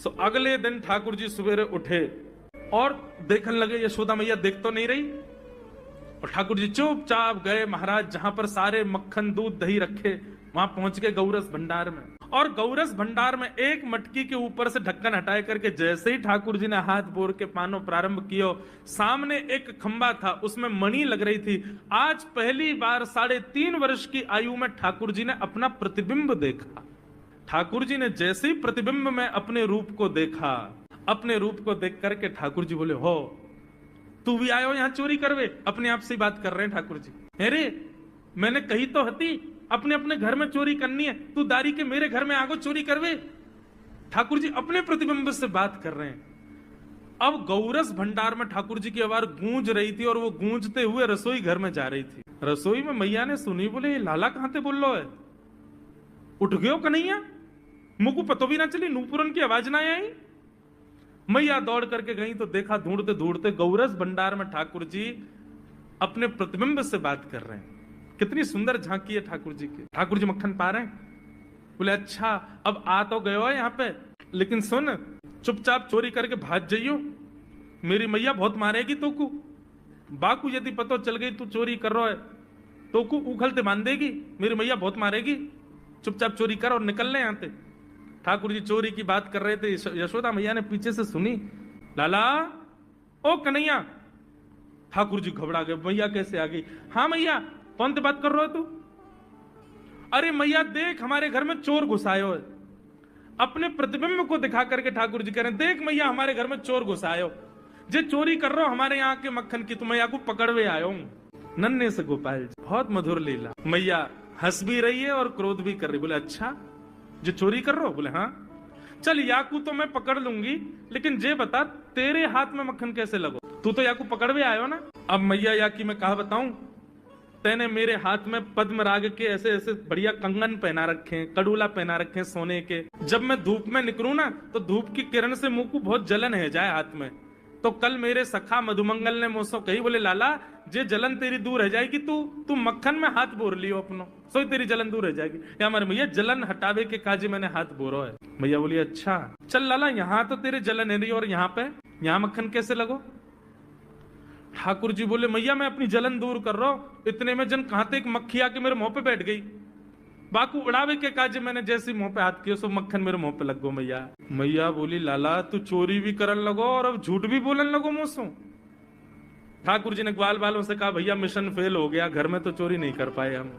सो अगले दिन ठाकुर जी सवेरे उठे और देखने लगे यशोदा मैया देख तो नहीं रही, और ठाकुर जी चुपचाप गए महाराज जहां पर सारे मक्खन दूध दही रखे, वहां पहुंच गए गौरस भंडार में। और गौरस भंडार में एक मटकी के ऊपर से ढक्कन हटाए करके जैसे ही ठाकुर जी ने हाथ बोर के पानो प्रारंभ किया, सामने एक खंबा था, उसमें मणि लग रही थी। आज पहली बार 3.5 वर्ष की आयु में ठाकुर जी ने अपना प्रतिबिंब देखा। ठाकुर जी ने जैसे ही प्रतिबिंब में अपने रूप को देखा, अपने रूप को देख करके ठाकुर जी बोले, हो तू भी आयो यहां चोरी करवे? अपने आप से ही बात कर रहे हैं ठाकुर जी। अरे मैंने कही तो हती अपने अपने घर में चोरी करनी है, तू दारी के मेरे घर में आगो चोरी करवे? ठाकुर जी अपने प्रतिबिंब से बात कर रहे हैं। अब गौरस भंडार में ठाकुर जी की आवाज गूंज रही थी और वो गूंजते हुए रसोई घर में जा रही थी। रसोई में मैया ने सुनी, बोले ये लाला कहां से बोल लो है? उठ गयो कन्हैया? मुझको पतो भी ना चली, नूपुरन की आवाज ना आई। मैया दौड़ करके गई तो देखा ढूंढते ढूंढते गौरस भंडार में ठाकुर जी अपने प्रतिबिंब से बात कर रहे हैं। कितनी सुंदर झांकी है ठाकुर जी की। ठाकुर जी मक्खन पा रहे हैं। बोले अच्छा अब आ तो गयो है यहाँ पे, लेकिन सुन चुपचाप चोरी करके भाग जाइयो, मेरी मैया बहुत मारेगी तोकू। बाकू यदि पतो चल गई तू चोरी कर रहा है तोकू उखलते मान देगी, मेरी मैया बहुत मारेगी। चुपचाप चोरी कर और निकल ले यहाँ से। ठाकुर जी चोरी की बात कर रहे थे, यशोदा मैया ने पीछे से सुनी, लाला ओ कन्हैया। ठाकुर जी घबरा गए, मैया कैसे आ गई? हाँ मैया, कौन से बात कर रहे हो तू? अरे मैया देख हमारे घर में चोर घुसायो है। अपने प्रतिबिंब को दिखा करके ठाकुर जी कह रहे हैं, देख मैया हमारे घर में चोर घुसायो, जे चोरी कर रहे हो हमारे यहाँ के मक्खन की, तो मैया को पकड़वे आयो हूं। नन्हे से गोपाल जी, बहुत मधुर लीला। मैया हंस भी रही है और क्रोध भी कर रही। बोले अच्छा जो चोरी कर रहे हो? बोले हाँ। चल याकू तो मैं पकड़ लूंगी, लेकिन जे बता तेरे हाथ में मक्खन कैसे लगो? तू तो याकू पकड़वे आयो ना। अब मैया याकी मैं कहा बताऊं, तेने मेरे हाथ में पद्म राग के ऐसे ऐसे बढ़िया कंगन पहना रखे, कड़ूला पहना रखे सोने के। जब मैं धूप में निकलूं ना तो धूप की किरण से मुंह को बहुत जलन है जाए हाथ में। तो कल मेरे सखा मधुमंगल ने मुझसे कही, बोले लाला जे जलन तेरी दूर रह जाएगी, तू मक्खन में हाथ बोर लियो अपनो, सो तेरी जलन दूर रह जाएगी। या हमारे मैया जलन हटावे के काजे मैंने हाथ बोरो है। मैया बोली अच्छा चल लाला, यहाँ तो तेरे जलन है रही और यहाँ पे यहाँ मक्खन कैसे लगो? ठाकुर जी बोले मैया मैं अपनी जलन दूर कर रहा हूं। इतने में जन कहां एक मक्खी आके मेरे मुंह पे बैठ गई। बाकू उड़ावे के काजे मैंने जैसे मुंह पे हाथ किया सो मक्खन मेरे मुंह पे लग गो। मैया बोली लाला तू चोरी भी करन लगो और अब झूठ भी बोलन लगो मुझसे। ठाकुर जी ने ग्वाल वालों से कहा भैया मिशन फेल हो गया, घर में तो चोरी नहीं कर पाए हम।